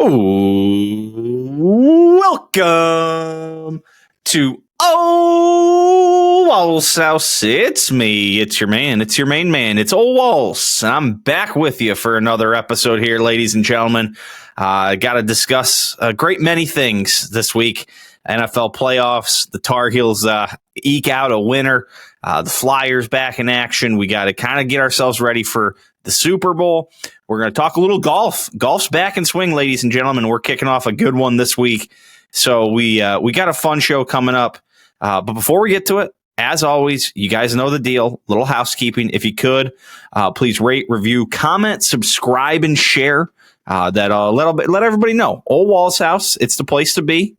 Welcome to Ole Walls House. It's me. It's your man. It's your main man. It's Ole Walls. I'm back with you for another episode here, ladies and gentlemen. Got to discuss a great many things this week. NFL playoffs, the Tarheels eke out a winner, the Flyers back in action. We got to kind of get ourselves ready for the Super Bowl. We're going to talk a little golf. Golf's back in swing, ladies and gentlemen. We're kicking off a good one this week. So we got a fun show coming up. But before we get to it, as always, you guys know the deal. Little housekeeping. If you could, please rate, review, comment, subscribe, and share. Let everybody know. Ole Walls House, it's the place to be.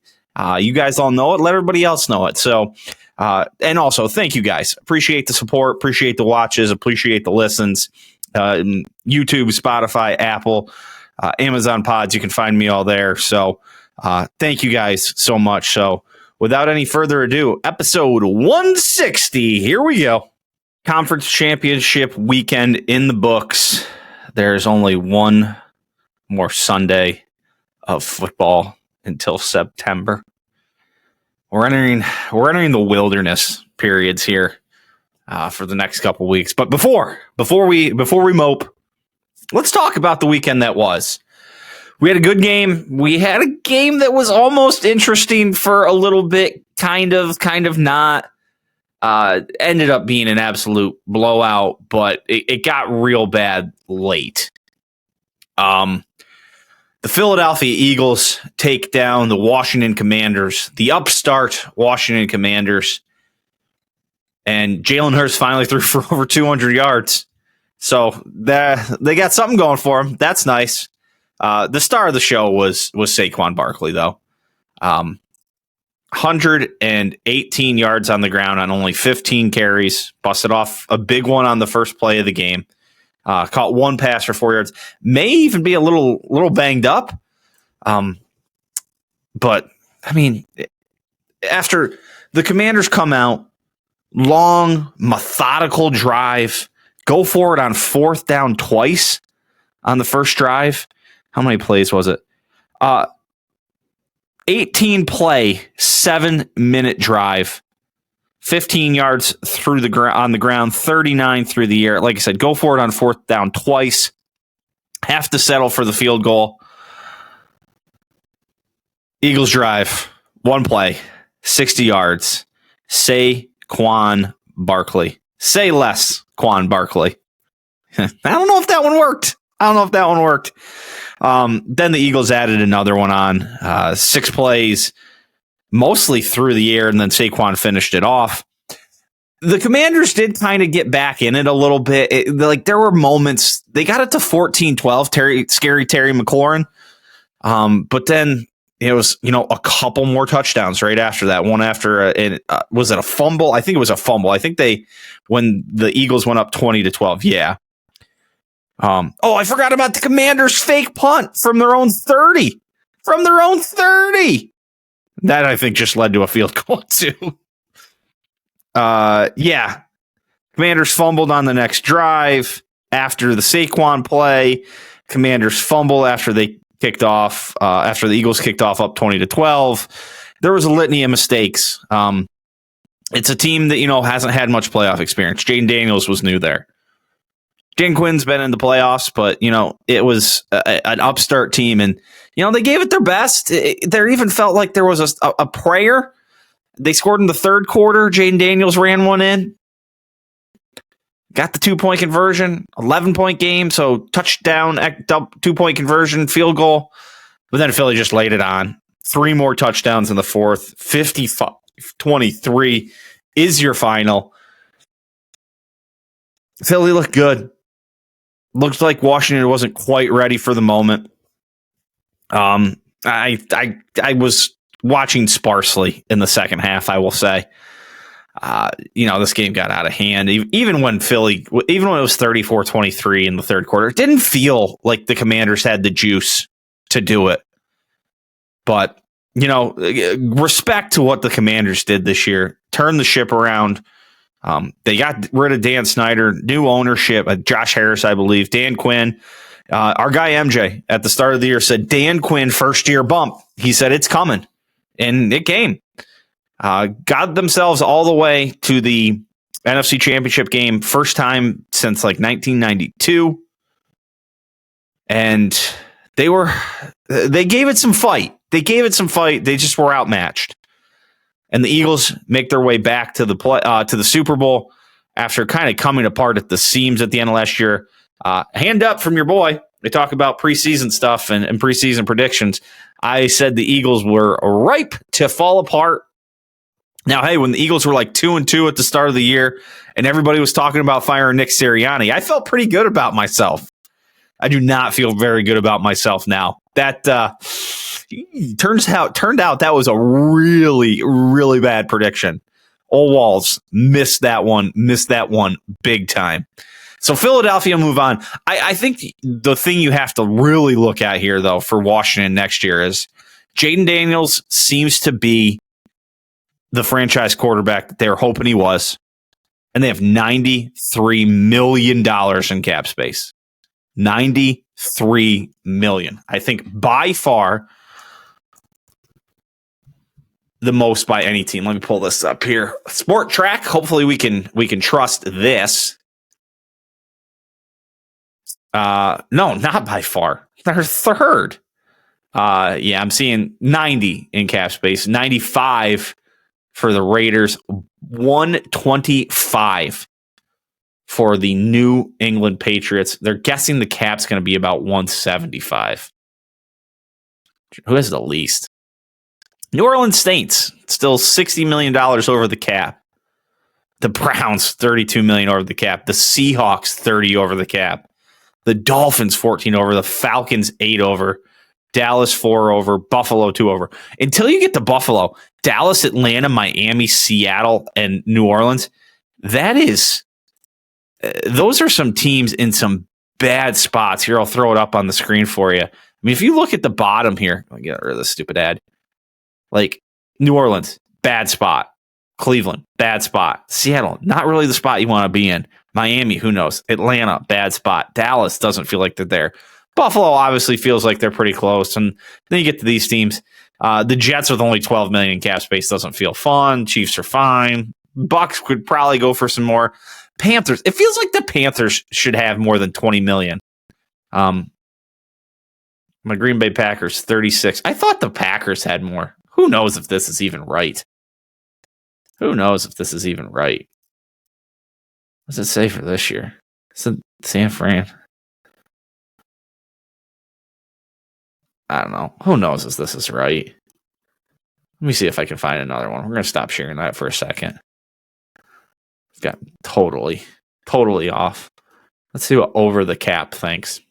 You guys all know it. Let everybody else know it. So, and also, thank you guys. Appreciate the support. Appreciate the watches. Appreciate the listens. YouTube, Spotify, Apple, Amazon Pods. You can find me all there. So, thank you guys so much. So, without any further ado, episode 160. Here we go. Conference Championship weekend in the books. There's only one more Sunday of football until September. We're entering the wilderness periods here for the next couple weeks. But before we mope, let's talk about the weekend that was. We had a good game. We had a game that was almost interesting for a little bit, kind of not. Ended up being an absolute blowout, but it got real bad late. The Philadelphia Eagles take down the Washington Commanders, the upstart Washington Commanders. And Jalen Hurts finally threw for over 200 yards. So they got something going for him. That's nice. The star of the show was Saquon Barkley, though. 118 yards on the ground on only 15 carries. Busted off a big one on the first play of the game. Caught one pass for 4 yards. May even be a little banged up. But, I mean, after the Commanders come out, long, methodical drive, go for it on fourth down twice on the first drive. How many plays was it? 18 play, 7-minute drive. 15 yards through on the ground, 39 through the air. Like I said, go for it on fourth down twice. Have to settle for the field goal. Eagles drive, one play, 60 yards. Saquon Barkley. Say less, Quan Barkley. I don't know if that one worked. Then the Eagles added another one on. 6 plays, mostly through the air, and then Saquon finished it off. The Commanders did kind of get back in it a little bit. There were moments. They got it to 14-12, scary Terry McLaurin. But then it was, a couple more touchdowns right after that. One after, was it a fumble? I think it was a fumble. I think when the Eagles went up 20-12, yeah. I forgot about the Commanders' fake punt from their own 30. That, I think, just led to a field goal, too. Yeah. Commanders fumbled on the next drive after the Saquon play. Commanders fumble after they kicked off, after the Eagles kicked off up 20-12. There was a litany of mistakes. It's a team that, hasn't had much playoff experience. Jaden Daniels was new there. Dan Quinn's been in the playoffs, but, it was an upstart team, and, they gave it their best. There even felt like there was a prayer. They scored in the third quarter. Jaden Daniels ran one in. Got the 2-point conversion, 11-point game, so touchdown, 2-point conversion, field goal. But then Philly just laid it on. 3 more touchdowns in the fourth. 55-23 is your final. Philly looked good. Looks like Washington wasn't quite ready for the moment. I was watching sparsely in the second half, I will say. This game got out of hand. Even when it was 34-23 in the third quarter, it didn't feel like the Commanders had the juice to do it. But, respect to what the Commanders did this year. Turn the ship around. They got rid of Dan Snyder, new ownership, Josh Harris, I believe. Dan Quinn Our guy MJ at the start of the year said Dan Quinn first year bump. He said it's coming, and it came. Got themselves all the way to the NFC Championship game, first time since like 1992, and they gave it some fight. They just were outmatched, and the Eagles make their way back to the Super Bowl after kind of coming apart at the seams at the end of last year. Hand up from your boy. They talk about preseason stuff and preseason predictions. I said the Eagles were ripe to fall apart. Now, hey, when the Eagles were like 2-2 at the start of the year and everybody was talking about firing Nick Sirianni, I felt pretty good about myself. I do not feel very good about myself now. That turned out that was a really, really bad prediction. Ole Walls missed that one big time. So Philadelphia move on. I think the thing you have to really look at here, though, for Washington next year is Jaden Daniels seems to be the franchise quarterback that they were hoping he was, and they have $93 million in cap space. $93 million. I think by far the most by any team. Let me pull this up here. Sport Track. Hopefully we can trust this. No, not by far. They're third. Yeah, I'm seeing 90 in cap space. 95 for the Raiders. 125 for the New England Patriots. They're guessing the cap's going to be about 175. Who has the least? New Orleans Saints, still $60 million over the cap. The Browns, $32 million over the cap. The Seahawks, $30 over the cap. The Dolphins, 14 over. The Falcons, 8 over. Dallas, 4 over. Buffalo, 2 over. Until you get to Buffalo, Dallas, Atlanta, Miami, Seattle, and New Orleans, that is, those are some teams in some bad spots. Here, I'll throw it up on the screen for you. I mean, if you look at the bottom here, I'll get rid of this stupid ad. Like, New Orleans, bad spot. Cleveland, bad spot. Seattle, not really the spot you want to be in. Miami, who knows? Atlanta, bad spot. Dallas doesn't feel like they're there. Buffalo obviously feels like they're pretty close. And then you get to these teams. The Jets with only $12 million in cap space doesn't feel fun. Chiefs are fine. Bucks could probably go for some more. Panthers, it feels like the Panthers should have more than $20 million. My Green Bay Packers, 36. I thought the Packers had more. Who knows if this is even right? What does it say for this year? It's San Fran. I don't know. Who knows if this is right? Let me see if I can find another one. We're going to stop sharing that for a second. It's got totally off. Let's see what Over the Cap thinks.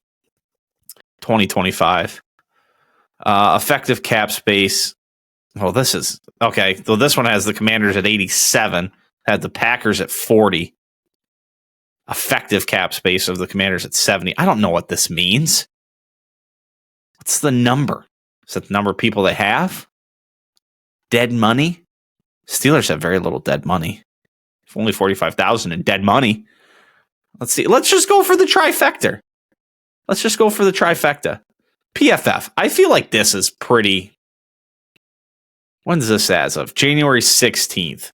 2025. Effective cap space. Well, this is okay. So this one has the Commanders at 87, had the Packers at 40. Effective cap space of the Commanders at 70. I don't know what this means. What's the number? Is that the number of people they have? Dead money? Steelers have very little dead money. Only 45,000 in dead money. Let's see. Let's just go for the trifecta. PFF. I feel like this is pretty. When's this as of? January 16th.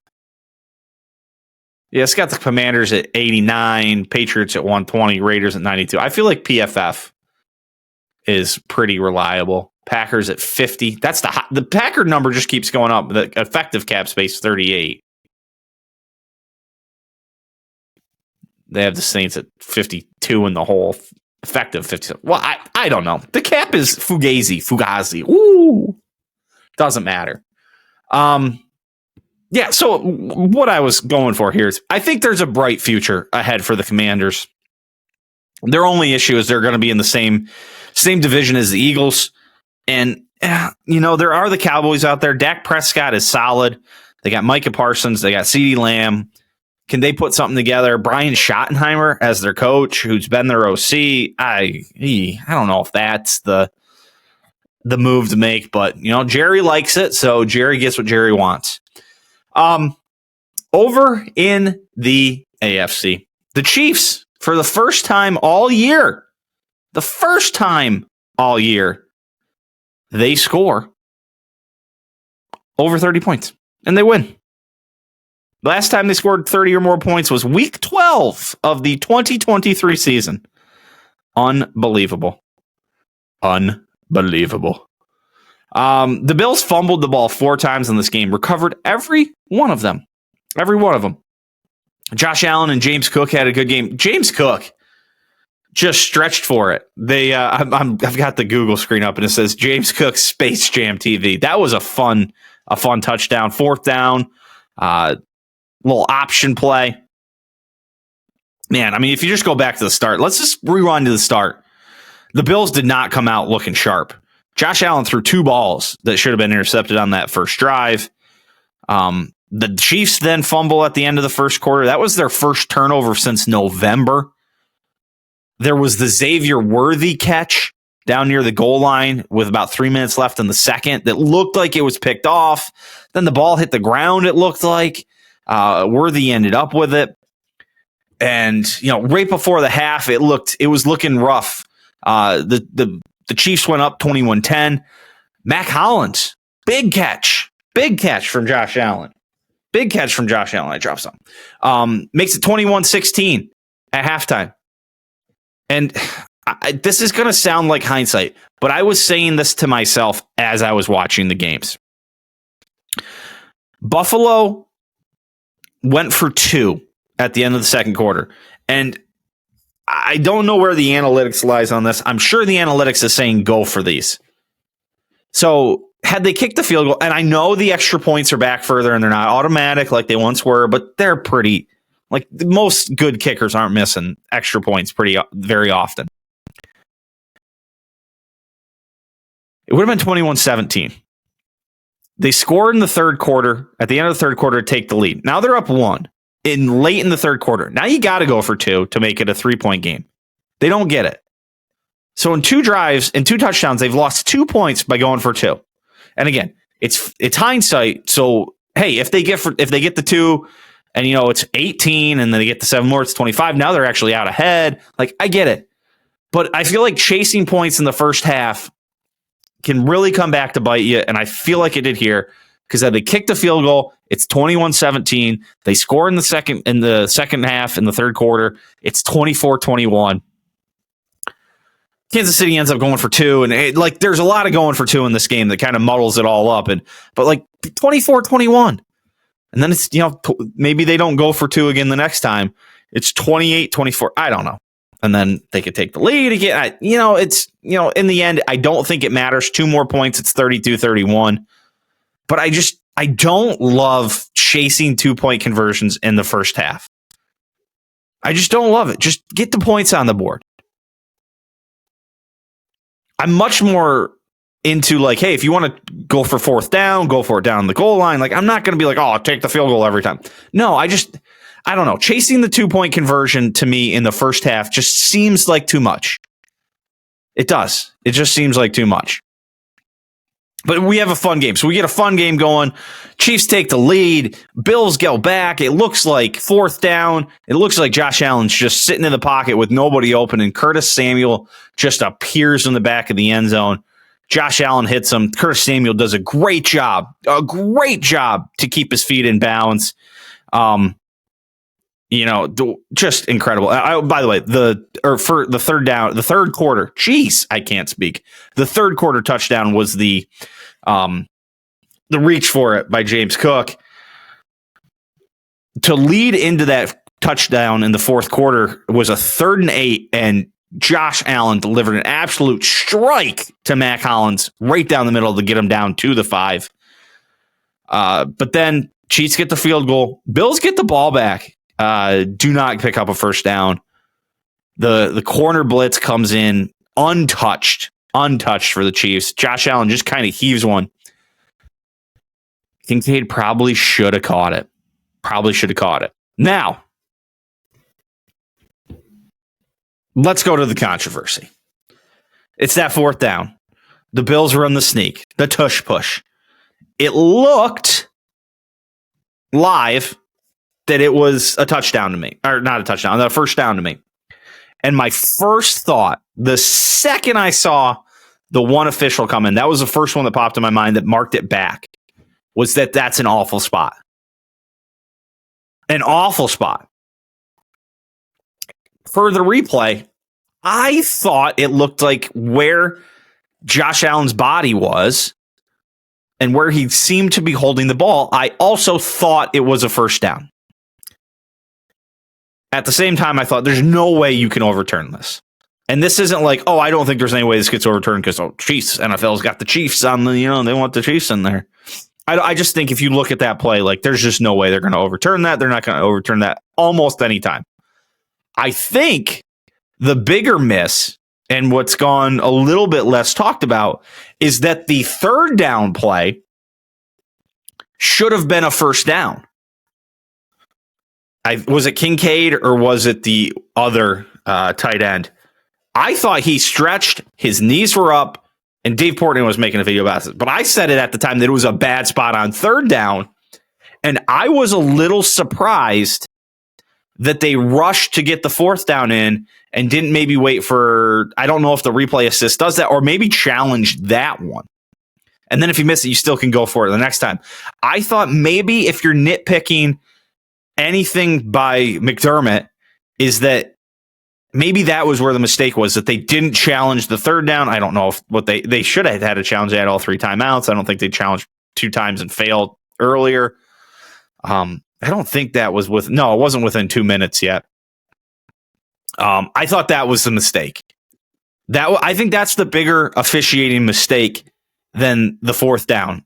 Yeah, it's got the Commanders at 89, Patriots at 120, Raiders at 92. I feel like PFF is pretty reliable. Packers at 50. That's the Packer number just keeps going up. The effective cap space 38. They have the Saints at 52 in the whole effective 50. Well, I don't know. The cap is Fugazi. Ooh. Doesn't matter. Yeah, so what I was going for here is I think there's a bright future ahead for the Commanders. Their only issue is they're going to be in the same division as the Eagles. And, there are the Cowboys out there. Dak Prescott is solid. They got Micah Parsons. They got CeeDee Lamb. Can they put something together? Brian Schottenheimer as their coach, who's been their OC. I don't know if that's the move to make, but, Jerry likes it, so Jerry gets what Jerry wants. Over in the AFC, the Chiefs, for the first time all year, the first time all year, they score over 30 points and they win. Last time they scored 30 or more points was week 12 of the 2023 season. Unbelievable. Unbelievable. The Bills fumbled the ball 4 times in this game, recovered every one of them. Every one of them. Josh Allen and James Cook had a good game. James Cook just stretched for it. I've got the Google screen up and it says James Cook Space Jam TV. That was a fun touchdown. 4th down, little option play. Man, I mean, if you just go back to the start, let's just rewind to the start. The Bills did not come out looking sharp. Josh Allen threw 2 balls that should have been intercepted on that first drive. The Chiefs then fumble at the end of the first quarter. That was their first turnover since November. There was the Xavier Worthy catch down near the goal line with about 3 minutes left in the second that looked like it was picked off. Then the ball hit the ground, it looked like. Worthy ended up with it. And, right before the half, it was looking rough. The Chiefs went up 21-10. Mac Hollins, big catch from Josh Allen. Big catch from Josh Allen. I dropped some. Makes it 21-16 at halftime. And this is going to sound like hindsight, but I was saying this to myself as I was watching the games. Buffalo went for 2 at the end of the second quarter. And I don't know where the analytics lies on this. I'm sure the analytics is saying go for these. So had they kicked the field goal, and I know the extra points are back further and they're not automatic like they once were, but they're pretty, like most good kickers aren't missing extra points very often. It would have been 21-17. They scored in the third quarter, at the end of the third quarter, to take the lead. Now they're up 1 late in the third quarter. Now you got to go for 2 to make it a 3-point game. They don't get it. So in 2 drives and 2 touchdowns, they've lost 2 points by going for 2. And again, it's hindsight. So hey, if they get the 2 and it's 18 and then they get the 7 more, it's 25. Now they're actually out ahead. Like, I get it. But I feel like chasing points in the first half can really come back to bite you. And I feel like it did here because they kicked the field goal. It's 21-17. They score in the second half in the third quarter. It's 24-21. Kansas City ends up going for 2, and there's a lot of going for 2 in this game that kind of muddles it all up. But 24-21, and then it's maybe they don't go for 2 again the next time. It's 28-24. I don't know, and then they could take the lead again. In the end, I don't think it matters. 2 more points, it's 32-31. But I don't love chasing 2-point conversions in the first half. I just don't love it. Just get the points on the board. I'm much more into hey, if you want to go for 4th down, go for it down the goal line. I'm not going to be I'll take the field goal every time. No, I don't know. Chasing the 2-point conversion to me in the first half just seems like too much. It does. It just seems like too much. But we have a fun game. So we get a fun game going. Chiefs take the lead. Bills go back. It looks like 4th down. It looks like Josh Allen's just sitting in the pocket with nobody open, and Curtis Samuel just appears in the back of the end zone. Josh Allen hits him. Curtis Samuel does a great job to keep his feet in bounds. Just incredible. By the way, for the third quarter, jeez, I can't speak. The third quarter touchdown was the reach for it by James Cook to lead into that touchdown in the fourth quarter. Was a 3rd and 8, and Josh Allen delivered an absolute strike to Mac Hollins right down the middle to get him down to the 5. But then Chiefs get the field goal. Bills get the ball back. Do not pick up a first down. The corner blitz comes in untouched for the Chiefs. Josh Allen just kind of heaves one. Kincaid probably should have caught it. Now, let's go to the controversy. It's that 4th down. The Bills run the sneak, the tush push. It looked live that it was a touchdown to me, or not a touchdown, a first down to me. And my first thought the second I saw the one official come in, that was the first one that popped in my mind that marked it back, was that's an awful spot. An awful spot. For the replay, I thought it looked like where Josh Allen's body was and where he seemed to be holding the ball. I also thought it was a first down. At the same time, I thought there's no way you can overturn this. And this isn't like, oh, I don't think there's any way this gets overturned because, Chiefs, NFL's got the Chiefs on the, they want the Chiefs in there. I just think if you look at that play, like there's just no way they're going to overturn that. They're not going to overturn that almost any time. I think the bigger miss and what's gone a little bit less talked about is that the third down play should have been a first down. Was it Kincaid or was it the other tight end? I thought he stretched, his knees were up, and Dave Portnoy was making a video about it. But I said it at the time that it was a bad spot on third down, and I was a little surprised that they rushed to get the fourth down in and didn't maybe wait for, I don't know if the replay assist does that, or maybe challenge that one. And then if you miss it, you still can go for it the next time. I thought maybe if you're nitpicking anything by McDermott, is that maybe that was where the mistake was, that they didn't challenge the third down. I don't know if what they should have had a challenge. They had all three timeouts. I don't think they challenged two times and failed earlier. I don't think that was it wasn't within 2 minutes yet. I thought that was the mistake. I think that's the bigger officiating mistake than the fourth down.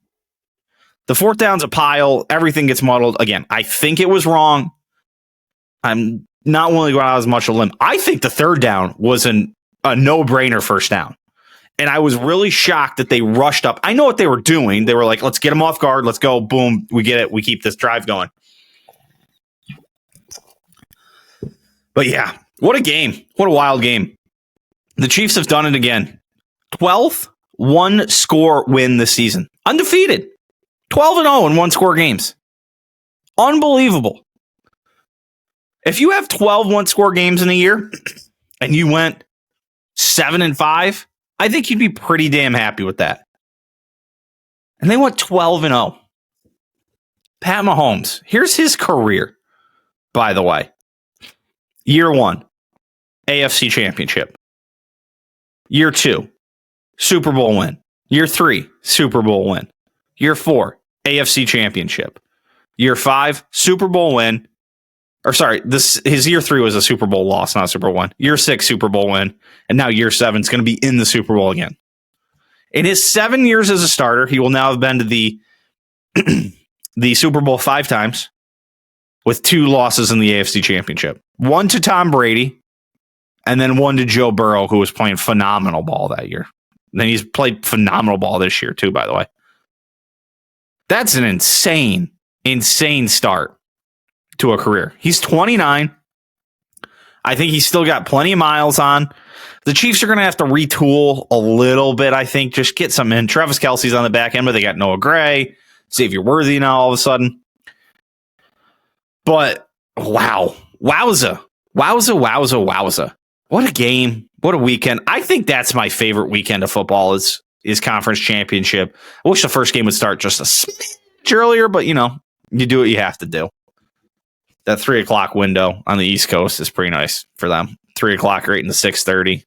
The fourth down's a pile. Everything gets muddled. Again, I think it was wrong. I'm not willing to go out as much a limb. I think the third down was a no-brainer first down. And I was really shocked that they rushed up. I know what they were doing. They were like, let's get them off guard. Let's go. Boom. We get it. We keep this drive going. But yeah, what a game. What a wild game. The Chiefs have done it again. 12th one-score win this season. Undefeated. 12-0 in one-score games. Unbelievable. If you have 12 one-score games in a year and you went 7-5, I think you'd be pretty damn happy with that. And they went 12-0. Pat Mahomes, here's his career, by the way. Year 1, AFC Championship. Year 2, Super Bowl win. Year 3, Super Bowl win. Year 4, AFC Championship. Year 5, Super Bowl win. His year 3 was a Super Bowl loss, not a Super Bowl win. Year 6, Super Bowl win. And now year 7 is going to be in the Super Bowl again. In his 7 years as a starter, he will now have been to the Super Bowl 5 times with 2 losses in the AFC Championship. 1 to Tom Brady, and then 1 to Joe Burrow, who was playing phenomenal ball that year. And then he's played phenomenal ball this year, too, by the way. That's an insane start to a career. He's 29. I think he's still got plenty of miles on. The Chiefs are going to have to retool a little bit, I think. Just get some in. Travis Kelce's on the back end, but they got Noah Gray, Xavier Worthy now all of a sudden. But, wow. Wowza. What a game. What a weekend. I think that's my favorite weekend of football is conference championship. I wish the first game would start just a smidge earlier, but, you do what you have to do. That 3 o'clock window on the East Coast is pretty nice for them. 3 o'clock right into 6:30.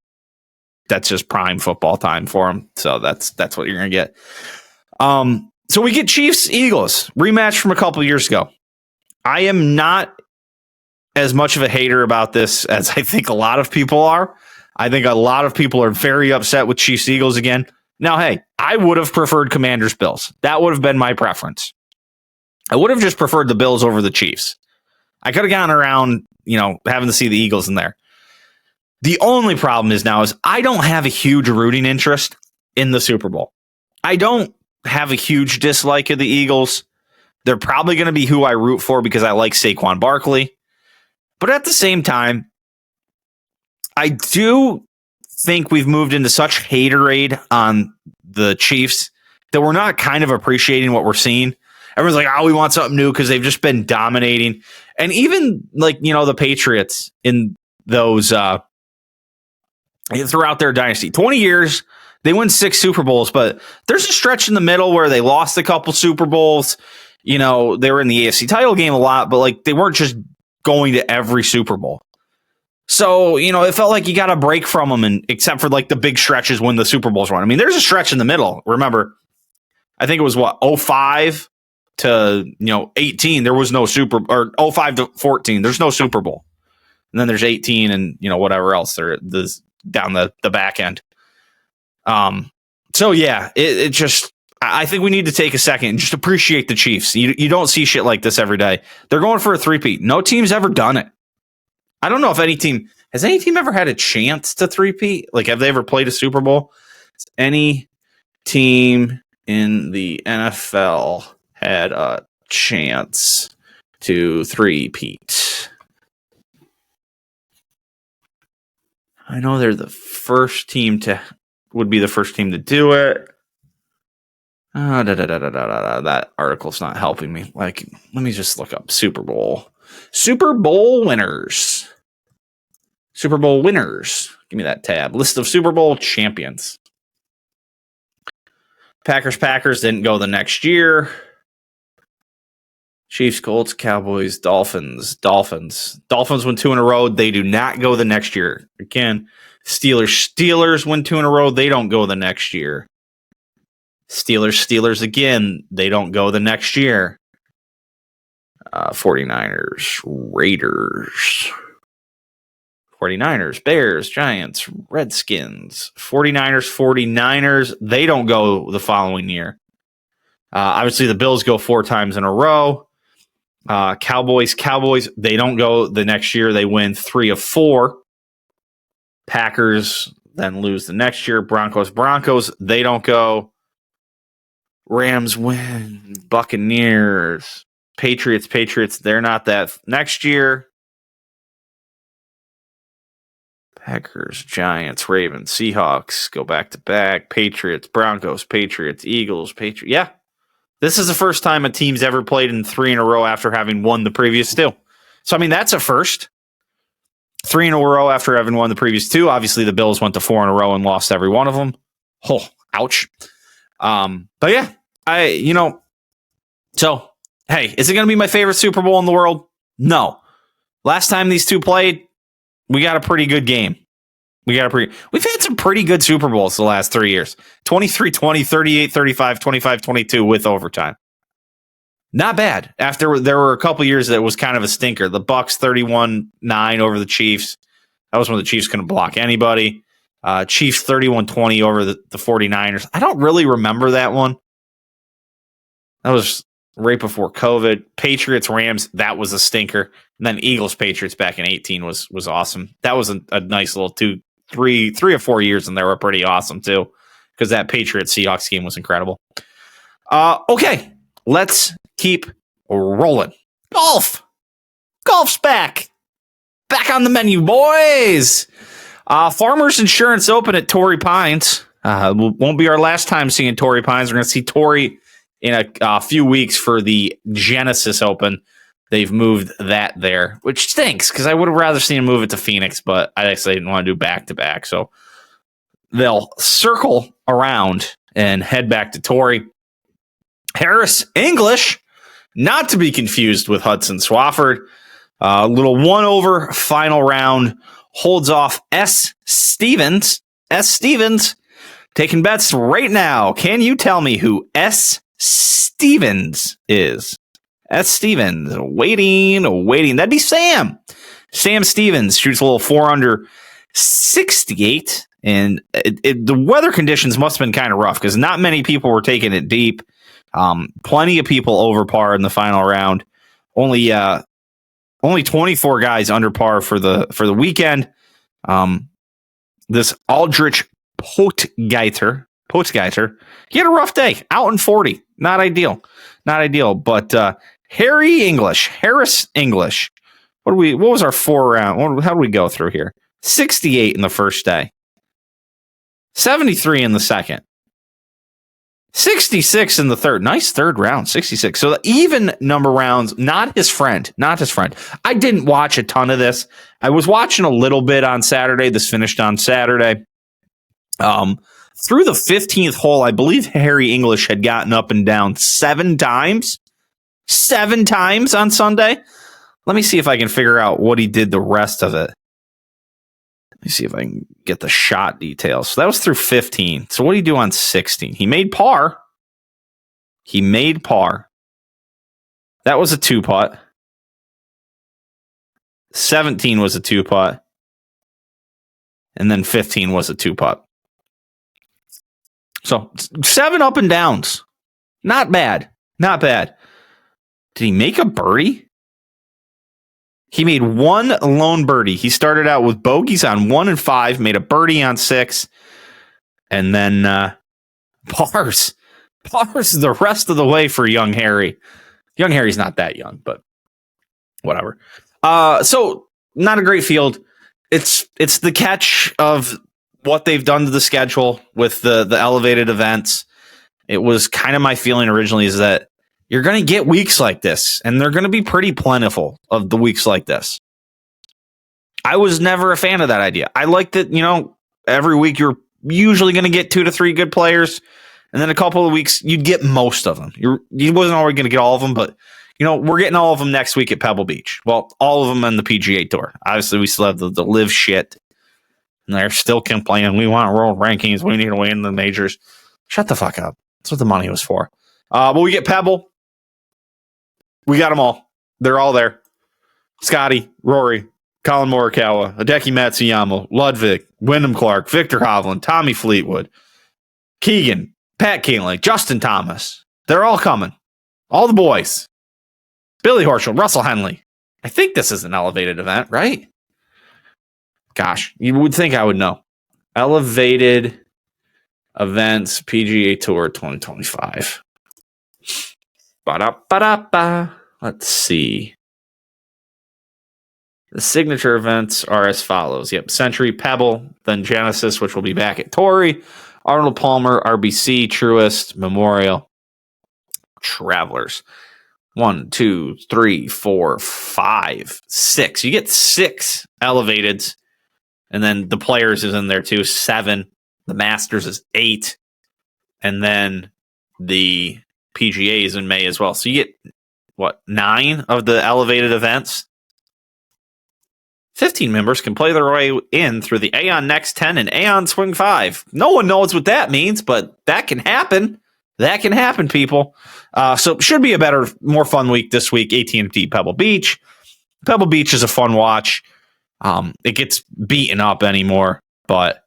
That's just prime football time for them. So that's what you're going to get. So we get Chiefs Eagles rematch from a couple years ago. I am not as much of a hater about this as I think a lot of people are. I think a lot of people are very upset with Chiefs Eagles again. Now, hey, I would have preferred Commanders Bills. That would have been my preference. I would have just preferred the Bills over the Chiefs. I could have gone around, having to see the Eagles in there. The only problem is I don't have a huge rooting interest in the Super Bowl. I don't have a huge dislike of the Eagles. They're probably going to be who I root for because I like Saquon Barkley. But at the same time, I do think we've moved into such haterade on the Chiefs that we're not kind of appreciating what we're seeing. Everyone's like, we want something new because they've just been dominating. And even the Patriots in those throughout their dynasty. 20 years, they win 6 Super Bowls, but there's a stretch in the middle where they lost a couple Super Bowls. You know, they were in the AFC title game a lot, but like they weren't just going to every Super Bowl. So, you know, it felt like you got a break from them, and except for like the big stretches when the Super Bowls run. I mean, there's a stretch in the middle. Remember, I think it was 05 to 18. There was no or 05 to 14. There's no Super Bowl, and then there's 18 and whatever else there's down the back end. So yeah, it just. I think we need to take a second and just appreciate the Chiefs. You don't see shit like this every day. They're going for a three-peat. No team's ever done it. I don't know if has any team ever had a chance to three-peat? Like, have they ever played a Super Bowl? Has any team in the NFL had a chance to three-peat? I know they're the first team would be the first team to do it. That article's not helping me. Like, let me just look up Super Bowl winners. Super Bowl winners. Give me that tab. List of Super Bowl champions. Packers didn't go the next year. Chiefs, Colts, Cowboys, Dolphins win 2 in a row. They do not go the next year. Again, Steelers win 2 in a row. They don't go the next year. Steelers again. They don't go the next year. 49ers, Raiders. 49ers, Bears, Giants, Redskins. 49ers. They don't go the following year. Obviously, the Bills go 4 times in a row. Cowboys. They don't go the next year. They win 3 of 4. Packers then lose the next year. Broncos. They don't go. Rams win. Buccaneers. Patriots. They're not that next year. Packers, Giants, Ravens, Seahawks go back to back. Patriots, Broncos, Patriots, Eagles, Patriots. Yeah. This is the first time a team's ever played in 3 in a row after having won the previous 2. So, I mean, that's a first. 3 in a row after having won the previous 2. Obviously, the Bills went to 4 in a row and lost every one of them. Oh, ouch. But yeah, so, hey, is it going to be my favorite Super Bowl in the world? No. Last time these two played, we got a pretty good game. We've had some pretty good Super Bowls the last 3 years. 23-20, 38-35, 25-22 with overtime. Not bad. After there were a couple years that was kind of a stinker. The Bucks 31-9 over the Chiefs. That was when the Chiefs couldn't block anybody. Chiefs 31-20 over the 49ers. I don't really remember that one. That was right before COVID. Patriots, Rams, that was a stinker. And then Eagles, Patriots back in 18 was awesome. That was a nice little 3 or 4 years, and they were pretty awesome too, because that Patriots Seahawks game was incredible. Okay, let's keep rolling. Golf's back on the menu, boys. Farmers Insurance Open at Torrey Pines. Won't be our last time seeing Torrey Pines. We're going to see Torrey in a few weeks for the Genesis Open. They've moved that there, which stinks because I would have rather seen them move it to Phoenix, but I actually didn't want to do back-to-back. So they'll circle around and head back to Torrey. Harris English, not to be confused with Hudson Swafford. Little 1-over final round, holds off S. Stevens. Taking bets right now. Can you tell me who S. Stevens is? S. Stevens, waiting. That'd be Sam. Sam Stevens shoots a little 4-under, 68. And the weather conditions must have been kind of rough because not many people were taking it deep. Plenty of people over par in the final round. Only 24 guys under par for the weekend. This Aldrich Potgeiter, he had a rough day, out in 40. Not ideal. But Harris English. What was our 4 round? How do we go through here? 68 in the first day. 73 in the second. 66 in the third. Nice third round, 66. So the even number rounds, not his friend. I didn't watch a ton of this. I was watching a little bit on Saturday. This finished on Saturday. Through the 15th hole, I believe Harry English had gotten up and down 7 times. 7 times on Sunday. Let me see if I can figure out what he did the rest of it. Let me see if I can get the shot details. So that was through 15. So what did he do on 16? He made par. That was a 2-putt. 17 was a 2-putt. And then 15 was a 2-putt. So 7 up and downs. Not bad. Did he make a birdie? He made 1 lone birdie. He started out with bogeys on 1 and 5, made a birdie on 6, and then pars the rest of the way for young Harry. Young Harry's not that young, but whatever. So not a great field. It's the catch of what they've done to the schedule with the elevated events. It was kind of my feeling originally is that you're going to get weeks like this, and they're going to be pretty plentiful of the weeks like this. I was never a fan of that idea. I like that, every week you're usually going to get 2 to 3 good players, and then a couple of weeks you'd get most of them. You wasn't always going to get all of them, but we're getting all of them next week at Pebble Beach. Well, all of them on the PGA Tour. Obviously, we still have the live shit, and they're still complaining. We want world rankings. We need to win the majors. Shut the fuck up. That's what the money was for. But we get Pebble. We got them all. They're all there. Scotty, Rory, Colin Morikawa, Hideki Matsuyama, Ludwig, Wyndham Clark, Victor Hovland, Tommy Fleetwood, Keegan, Pat Cantlay, Justin Thomas. They're all coming. All the boys. Billy Horschel, Russell Henley. I think this is an elevated event, right? Gosh, you would think I would know. Elevated events, PGA Tour 2025. Ba-da-ba-da-ba. Let's see. The signature events are as follows. Yep, Century, Pebble, then Genesis, which will be back at Torrey, Arnold Palmer, RBC, Truist, Memorial, Travelers. 1, 2, 3, 4, 5, 6. You get 6 elevateds, and then the Players is in there too. 7. The Masters is 8, and then the PGA is in May as well. So you get 9 of the elevated events. 15 members can play their way in through the Aon Next 10 and Aon Swing 5. No one knows what that means, but that can happen. That can happen, people. So it should be a better, more fun week this week. AT&T Pebble Beach. Pebble Beach is a fun watch. It gets beaten up anymore, but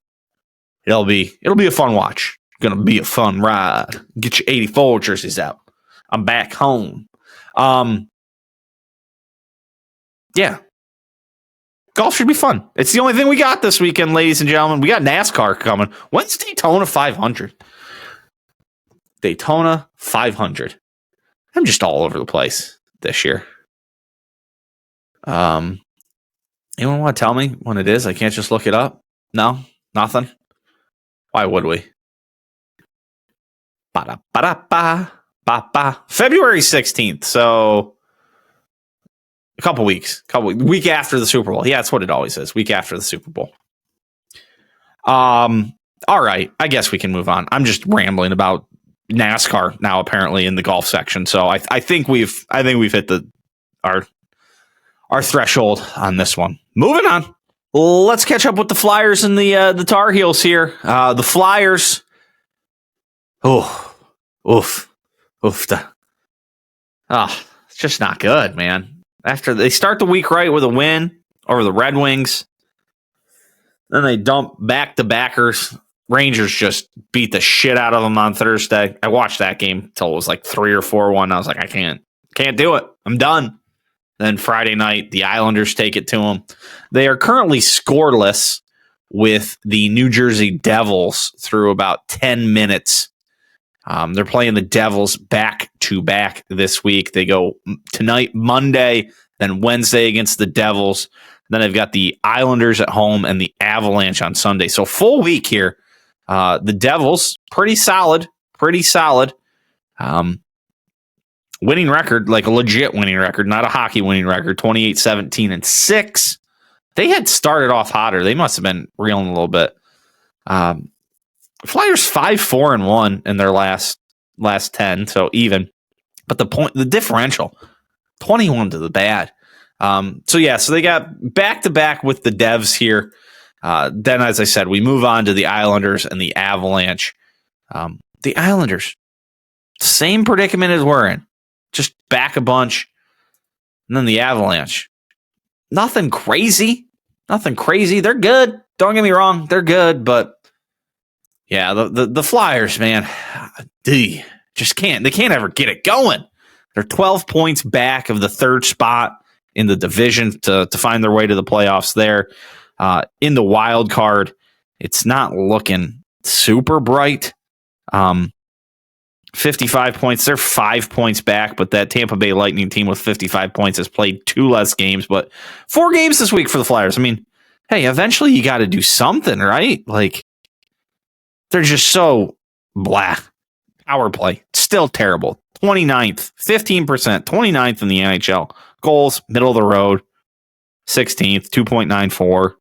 it'll be a fun watch. Gonna be a fun ride. Get your 84 jerseys out. I'm back home. Yeah. Golf should be fun. It's the only thing we got this weekend, ladies and gentlemen. We got NASCAR coming. When's Daytona 500? Daytona 500. I'm just all over the place this year. Anyone want to tell me when it is? I can't just look it up. No, nothing. Why would we? February 16th. So a couple weeks. Week after the Super Bowl. Yeah, that's what it always is. Week after the Super Bowl. All right. I guess we can move on. I'm just rambling about NASCAR now, apparently, in the golf section. So I think we've hit our threshold on this one. Moving on. Let's catch up with the Flyers and the Tar Heels here. The Flyers. It's just not good, man. After they start the week right with a win over the Red Wings, then they dump back-to-backers. Rangers just beat the shit out of them on Thursday. I watched that game until it was like 3 or 4-1. I was like, I can't do it. I'm done. Then Friday night, the Islanders take it to them. They are currently scoreless with the New Jersey Devils through about 10 minutes. They're playing the Devils back-to-back this week. They go tonight, Monday, then Wednesday against the Devils. Then they've got the Islanders at home and the Avalanche on Sunday. So full week here. The Devils, pretty solid pretty solid. Winning record, like a legit winning record, not a hockey winning record, 28-17-6. They had started off hotter. They must have been reeling a little bit. Flyers 5-4-1 in their last 10, so even. But the differential, 21 to the bad. So they got back-to-back with the Devs here. Then, as I said, we move on to the Islanders and the Avalanche. The Islanders, same predicament as we're in. Just back a bunch. And then the Avalanche. Nothing crazy. They're good. Don't get me wrong. They're good. But, yeah, the Flyers, man, they can't ever get it going. They're 12 points back of the third spot in the division to find their way to the playoffs there. In the wild card, it's not looking super bright. 55 points. They're 5 points back, but that Tampa Bay Lightning team with 55 points has played 2 less games, but 4 games this week for the Flyers. I mean, hey, eventually you got to do something, right? Like, they're just so blah. Power play, still terrible. 29th, 15%, 29th in the NHL. Goals, middle of the road. 16th, 2.94.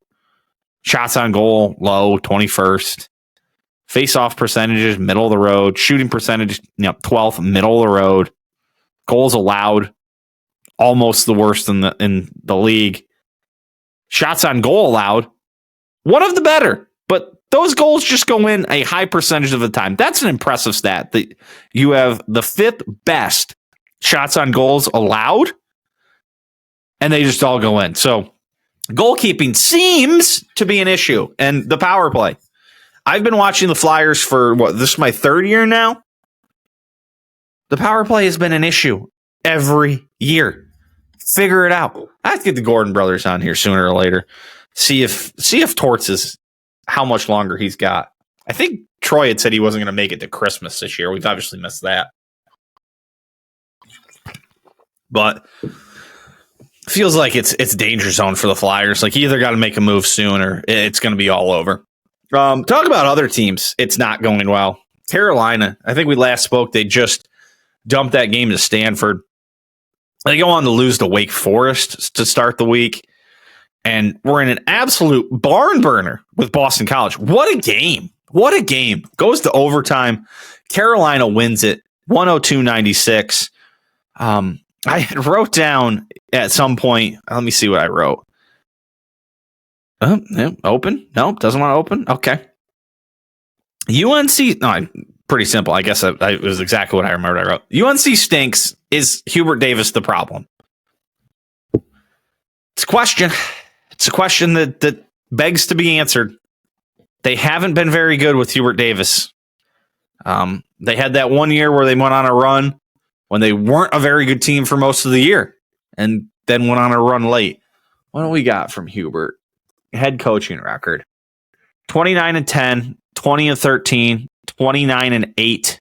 Shots on goal, low, 21st. Face-off percentages, middle of the road. Shooting percentage, 12th, middle of the road. Goals allowed, almost the worst in the league. Shots on goal allowed, one of the better. But those goals just go in a high percentage of the time. That's an impressive stat. That you have the 5th best shots on goals allowed, and they just all go in. So goalkeeping seems to be an issue, and the power play. I've been watching the Flyers for, this is my 3rd year now? The power play has been an issue every year. Figure it out. I have to get the Gordon brothers on here sooner or later. See if Torts is, how much longer he's got. I think Troy had said he wasn't going to make it to Christmas this year. We've obviously missed that. But feels like it's danger zone for the Flyers. Like, you either got to make a move soon or it's going to be all over. Talk about other teams. It's not going well. Carolina, I think we last spoke. They just dumped that game to Stanford. They go on to lose to Wake Forest to start the week. And we're in an absolute barn burner with Boston College. What a game. What a game. Goes to overtime. Carolina wins it 102-96. I wrote down at some point, let me see what I wrote. Open? Nope, doesn't want to open. Okay. UNC, pretty simple. I guess it was exactly what I remembered I wrote. UNC stinks. Is Hubert Davis the problem? It's a question. It's a question that begs to be answered. They haven't been very good with Hubert Davis. They had that one year where they went on a run when they weren't a very good team for most of the year and then went on a run late. What do we got from Hubert? Head coaching record. 29-10, 20-13, 29-8.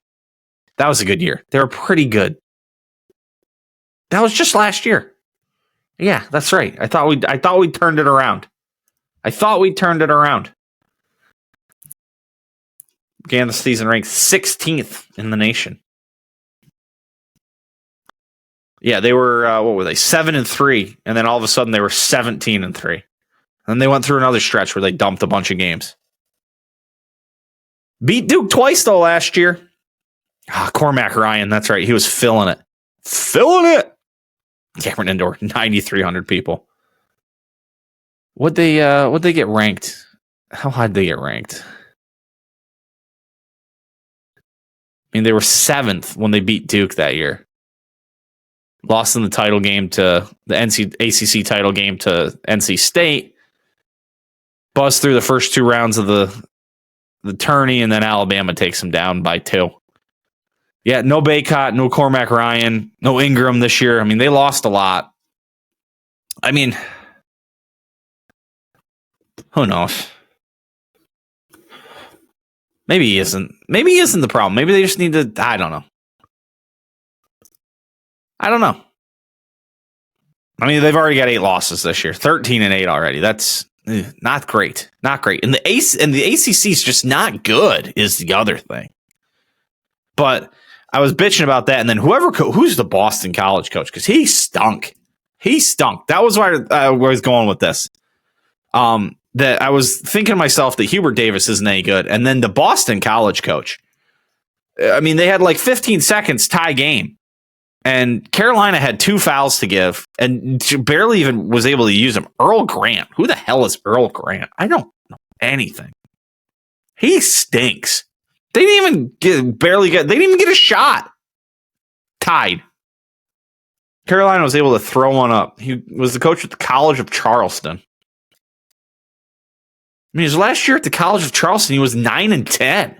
That was a good year. They were pretty good. That was just last year. Yeah, that's right. I thought we turned it around. Began the season ranked 16th in the nation. Yeah, they were 7-3, and then all of a sudden they were 17-3. And they went through another stretch where they dumped a bunch of games. Beat Duke twice though last year. Cormac Ryan, that's right. He was filling it. Cameron Indoor, 9,300 people. Would they get ranked? How high did they get ranked? I mean, they were 7th when they beat Duke that year. Lost in the title game to the ACC title game to NC State. Buzzed through the first 2 rounds of the tourney, and then Alabama takes them down by 2. Yeah, no Baycott, no Cormac Ryan, no Ingram this year. I mean, they lost a lot. I mean, who knows? Maybe he isn't. Maybe he isn't the problem. Maybe they just need to. I don't know. I mean, they've already got 8 losses this year, 13-8 already. That's not great. Not great. And the ACC is just not good. Is the other thing. But I was bitching about that, and then who's the Boston College coach, because he stunk. That was where I was going with this. That I was thinking to myself that Hubert Davis isn't any good, and then the Boston College coach. I mean, they had like 15 seconds tie game, and Carolina had 2 fouls to give, and barely even was able to use them. Earl Grant, who the hell is Earl Grant? I don't know anything. He stinks. They didn't even get a shot. Tied. Carolina was able to throw one up. He was the coach at the College of Charleston. I mean, his last year at the College of Charleston, he was 9-10.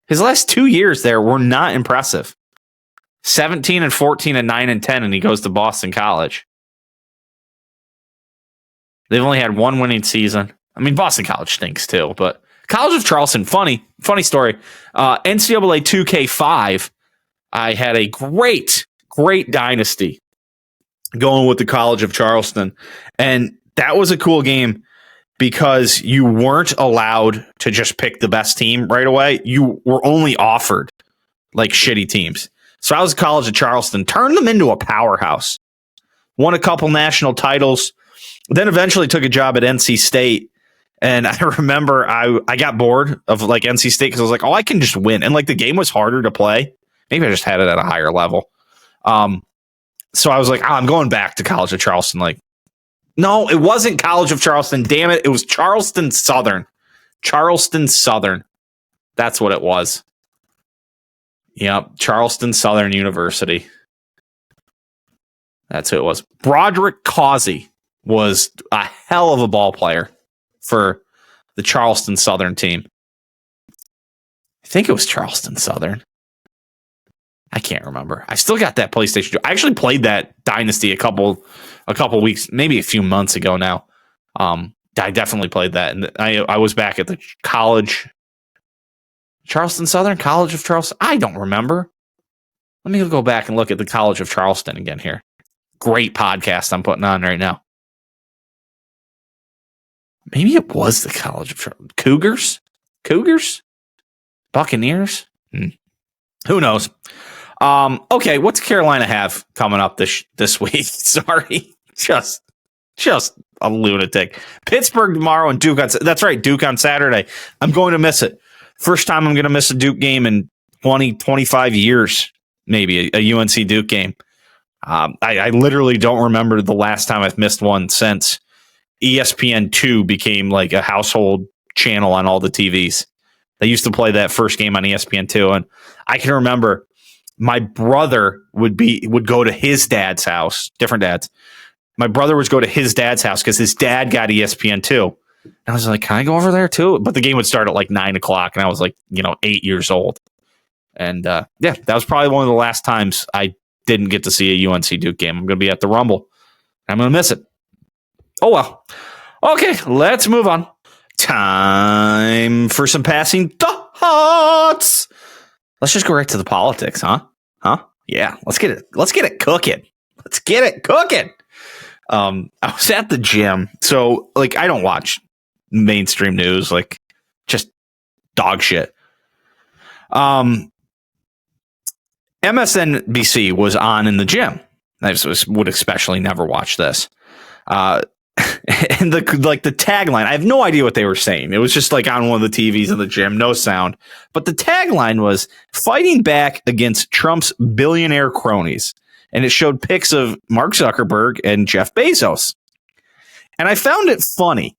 His last 2 years there were not impressive. 17-14 and 9-10, and he goes to Boston College. They've only had one winning season. I mean, Boston College stinks too, but College of Charleston, funny story. NCAA 2K5, I had a great dynasty going with the College of Charleston. And that was a cool game because you weren't allowed to just pick the best team right away. You were only offered like shitty teams. So I was College of Charleston, turned them into a powerhouse, won a couple national titles, then eventually took a job at NC State. And I remember I got bored of like NC State because I was like, oh, I can just win. And like the game was harder to play. Maybe I just had it at a higher level. So I was like, I'm going back to College of Charleston. Like, no, it wasn't College of Charleston. Damn it. It was Charleston Southern. Charleston Southern. That's what it was. Yep. Charleston Southern University. That's who it was. Broderick Causey was a hell of a ball player for the Charleston Southern team. I think it was Charleston Southern. I can't remember. I still got that PlayStation 2. I actually played that Dynasty a couple weeks, maybe a few months ago now. I definitely played that. And I was back at the Charleston Southern, College of Charleston. I don't remember. Let me go back and look at the College of Charleston again here. Great podcast I'm putting on right now. Maybe it was the College of Charleston. Cougars? Buccaneers? Who knows? Okay, what's Carolina have coming up this week? Sorry, just a lunatic. Pittsburgh tomorrow and Duke on. That's right, Duke on Saturday. I'm going to miss it. First time I'm going to miss a Duke game in 25 years, maybe a UNC Duke game. I literally don't remember the last time I've missed one since ESPN2 became like a household channel on all the TVs. They used to play that first game on ESPN2, and I can remember my brother would go to his dad's house, different dads. My brother would go to his dad's house because his dad got ESPN2. And I was like, can I go over there too? But the game would start at like 9:00, and I was like, 8 years old. And yeah, that was probably one of the last times I didn't get to see a UNC Duke game. I'm going to be at the Rumble. I'm going to miss it. Oh, well. Okay, let's move on. Time for some passing thoughts. Let's just go right to the politics, huh? Yeah, let's get it cooking. I was at the gym, so like I don't watch mainstream news, like just dog shit. MSNBC was on in the gym. I would especially never watch this. And the tagline, I have no idea what they were saying. It was just like on one of the TVs in the gym, no sound. But the tagline was fighting back against Trump's billionaire cronies. And it showed pics of Mark Zuckerberg and Jeff Bezos. And I found it funny.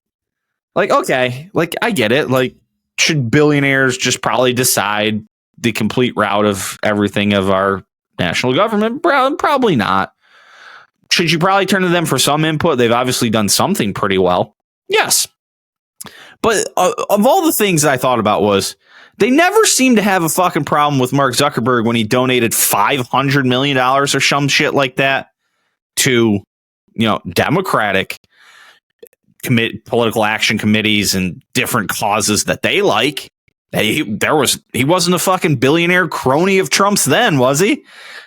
Like, okay, like I get it. Like, should billionaires just probably decide the complete route of everything of our national government? Probably not. Should you probably turn to them for some input? They've obviously done something pretty well. Yes. But of all the things that I thought about was they never seemed to have a fucking problem with Mark Zuckerberg when he donated $500 million or some shit like that to, Democratic political action committees and different causes that they like. He wasn't a fucking billionaire crony of Trump's then, was he?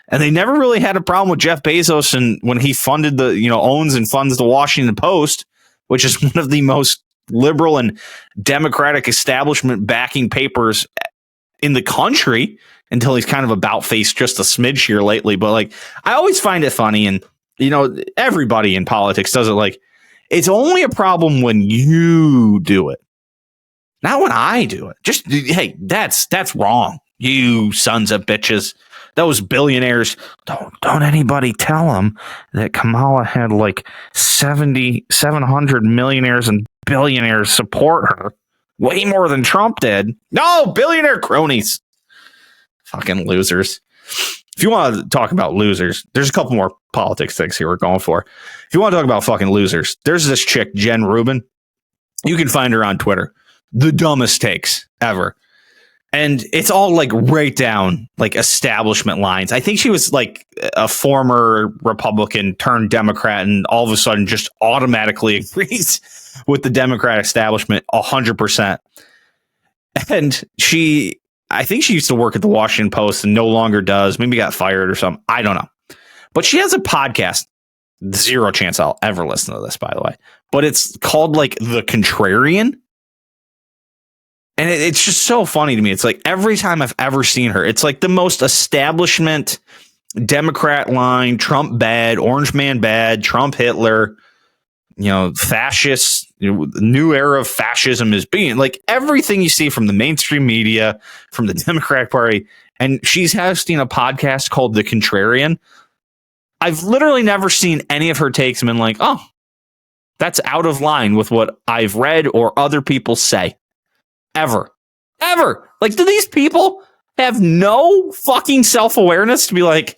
And they never really had a problem with Jeff Bezos and when he funded owns and funds the Washington Post, which is one of the most liberal and democratic establishment backing papers in the country until he's kind of about face just a smidge here lately. But like, I always find it funny, and everybody in politics does it. Like, it's only a problem when you do it, not when I do it. Just, hey, that's wrong. You sons of bitches. Those billionaires, don't anybody tell them that Kamala had like 700 millionaires and billionaires support her. Way more than Trump did. No, billionaire cronies. Fucking losers. If you want to talk about losers, there's a couple more politics things here we're going for. If you want to talk about fucking losers, there's this chick, Jen Rubin. You can find her on Twitter. The dumbest takes ever. And it's all like right down like establishment lines. I think she was like a former Republican turned Democrat, and all of a sudden just automatically agrees with the Democrat establishment 100%. And I think she used to work at the Washington Post and no longer does. Maybe got fired or something. I don't know. But she has a podcast. Zero chance I'll ever listen to this, by the way. But it's called like The Contrarian. And it's just so funny to me. It's like every time I've ever seen her, it's like the most establishment Democrat line, Trump bad, Orange Man bad, Trump Hitler, fascist, new era of fascism is being like everything you see from the mainstream media, from the Democratic Party. And she's hosting a podcast called The Contrarian. I've literally never seen any of her takes and been like, oh, that's out of line with what I've read or other people say. Ever. Like, do these people have no fucking self-awareness to be like,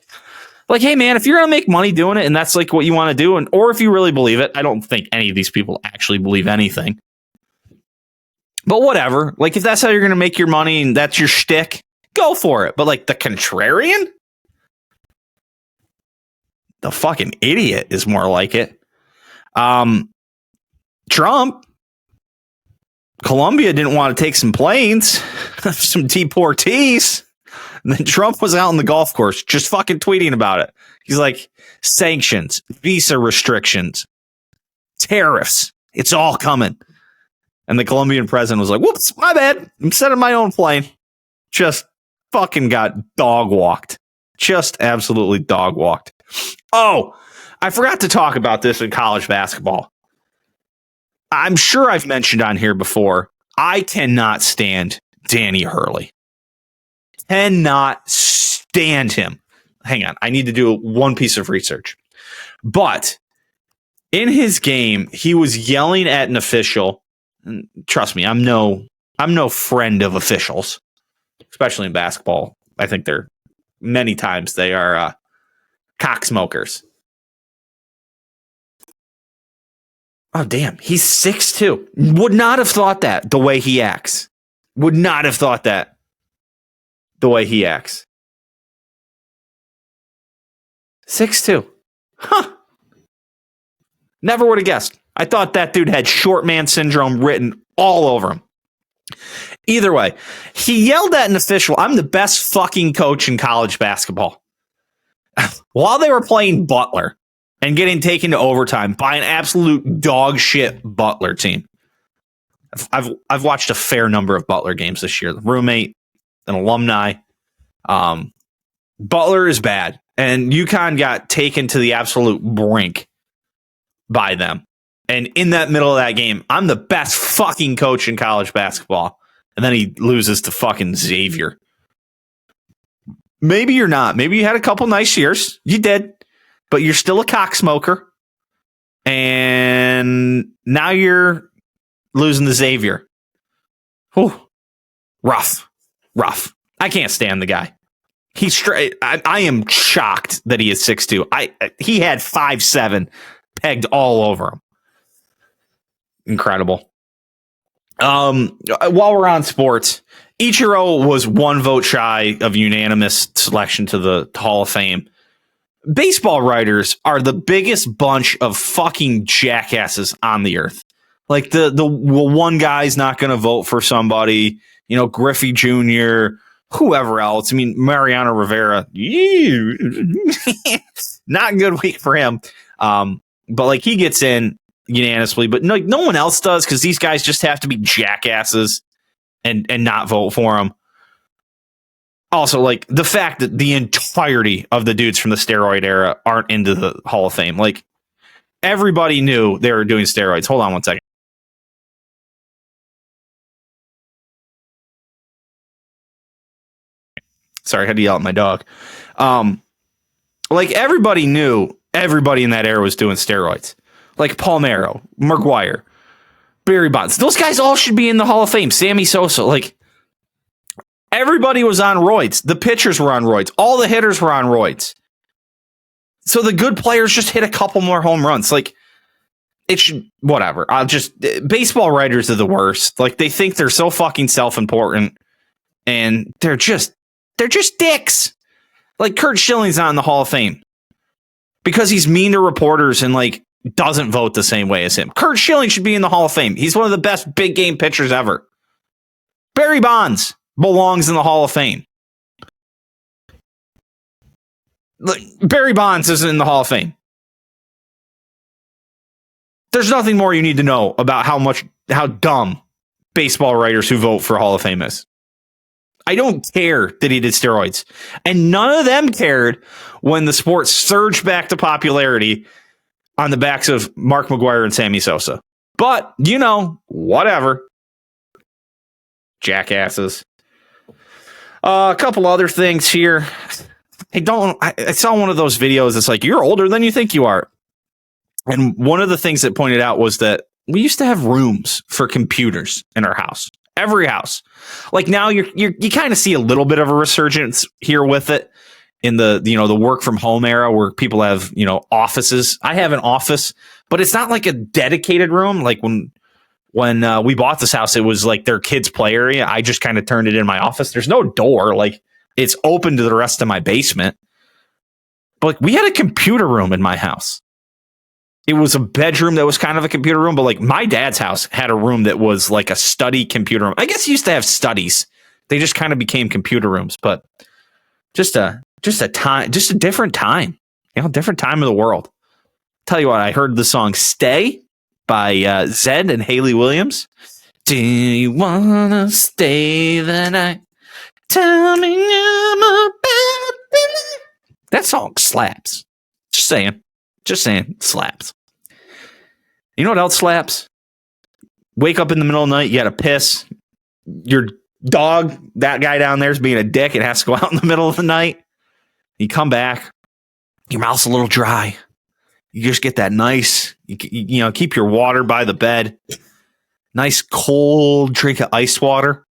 hey, man, if you're going to make money doing it and that's like what you want to do, or if you really believe it, I don't think any of these people actually believe anything. But whatever. Like, if that's how you're going to make your money and that's your shtick, go for it. But like the contrarian? The fucking idiot is more like it. Trump. Colombia didn't want to take some planes, some deportees. And then Trump was out on the golf course just fucking tweeting about it. He's like, sanctions, visa restrictions, tariffs. It's all coming. And the Colombian president was like, whoops, my bad. I'm sending my own plane. Just fucking got dog walked. Just absolutely dog walked. Oh, I forgot to talk about this in college basketball. I'm sure I've mentioned on here before, I cannot stand Danny Hurley. Cannot stand him. Hang on. I need to do one piece of research. But in his game, he was yelling at an official. And trust me, I'm no friend of officials, especially in basketball. I think many times they are cock smokers. Oh, damn. He's 6'2". Would not have thought that the way he acts. Would not have thought that the way he acts. 6'2". Huh. Never would have guessed. I thought that dude had short man syndrome written all over him. Either way, he yelled at an official, I'm the best fucking coach in college basketball. While they were playing Butler. And getting taken to overtime by an absolute dog shit Butler team. I've watched a fair number of Butler games this year. The roommate, an alumni. Butler is bad. And UConn got taken to the absolute brink by them. And in that middle of that game, I'm the best fucking coach in college basketball. And then he loses to fucking Xavier. Maybe you're not. Maybe you had a couple nice years. You did. But you're still a cock smoker, and now you're losing to Xavier. Whew. Rough. I can't stand the guy. He's straight. I am shocked that he is 6'2". He had 5'7" pegged all over him. Incredible. While we're on sports, Ichiro was one vote shy of unanimous selection to the Hall of Fame. Baseball writers are the biggest bunch of fucking jackasses on the earth. Like the one guy's not going to vote for somebody, Griffey Jr., whoever else. I mean, Mariano Rivera, not a good week for him. But like he gets in unanimously, but no one else does because these guys just have to be jackasses and not vote for him. Also, like the fact that the entirety of the dudes from the steroid era aren't into the Hall of Fame. Like everybody knew they were doing steroids. Hold on one second. Sorry, I had to yell at my dog. Like everybody knew everybody in that era was doing steroids. Like Palmeiro, McGuire, Barry Bonds. Those guys all should be in the Hall of Fame. Sammy Sosa. Like everybody was on roids. The pitchers were on roids. All the hitters were on roids. So the good players just hit a couple more home runs. Like it should, whatever. Baseball writers are the worst. Like they think they're so fucking self-important and they're just dicks. Like Curt Schilling's not in the Hall of Fame because he's mean to reporters and like doesn't vote the same way as him. Curt Schilling should be in the Hall of Fame. He's one of the best big game pitchers ever. Barry Bonds belongs in the Hall of Fame. Barry Bonds isn't in the Hall of Fame. There's nothing more you need to know about how dumb baseball writers who vote for Hall of Fame is. I don't care that he did steroids. And none of them cared when the sport surged back to popularity on the backs of Mark McGuire and Sammy Sosa. But, whatever. Jackasses. A couple other things here. I saw one of those videos. It's like, you're older than you think you are. And one of the things that pointed out was that we used to have rooms for computers in our house. Every house. Like now you kind of see a little bit of a resurgence here with it in the work from home era where people have, offices. I have an office, but it's not like a dedicated room. Like when we bought this house, it was like their kids' play area. I just kind of turned it in my office. There's no door. Like it's open to the rest of my basement. But like, we had a computer room in my house. It was a bedroom that was kind of a computer room, but like my dad's house had a room that was like a study computer room. I guess he used to have studies. They just kind of became computer rooms, but just a different time, different time of the world. Tell you what, I heard the song "Stay" by Zed and Haley Williams. Do you wanna stay the night? Tell me I'm about it. That song slaps. Just saying, slaps. You know what else slaps? Wake up in the middle of the night, you gotta piss. Your dog, that guy down there is being a dick and has to go out in the middle of the night. You come back, your mouth's a little dry. You just get that nice, keep your water by the bed. Nice cold drink of ice water.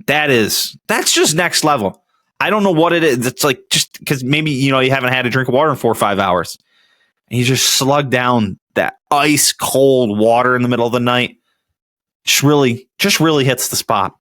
That's just next level. I don't know what it is. It's like just because maybe, you haven't had a drink of water in 4 or 5 hours. And you just slug down that ice cold water in the middle of the night. Just really hits the spot.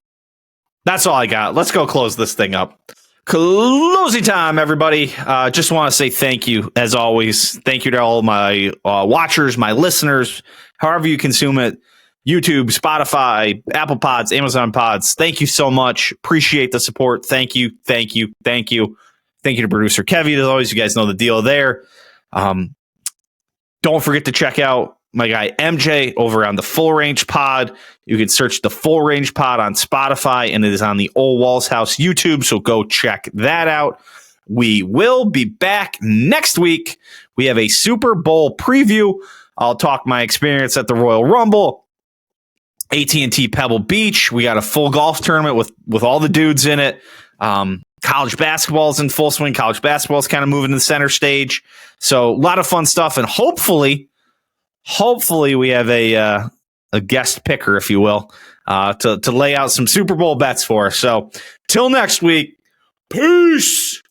That's all I got. Let's go close this thing up. Closing time, everybody. Just want to say thank you, as always. Thank you to all my watchers, my listeners, however you consume it. YouTube, Spotify, Apple Pods, Amazon Pods. Thank you so much. Appreciate the support. Thank you. Thank you. Thank you. Thank you to producer Kevy. As always, you guys know the deal there. Don't forget to check out my guy MJ over on the Full Range Pod. You can search the Full Range Pod on Spotify, and it is on the Ole Walls House YouTube, so go check that out. We will be back next week. We have a Super Bowl preview. I'll talk my experience at the Royal Rumble, AT&T Pebble Beach. We got a full golf tournament with all the dudes in it. College basketball is in full swing. College basketball is kind of moving to the center stage. So a lot of fun stuff. And hopefully we have a guest picker, if you will, to lay out some Super Bowl bets for us. So till next week, peace.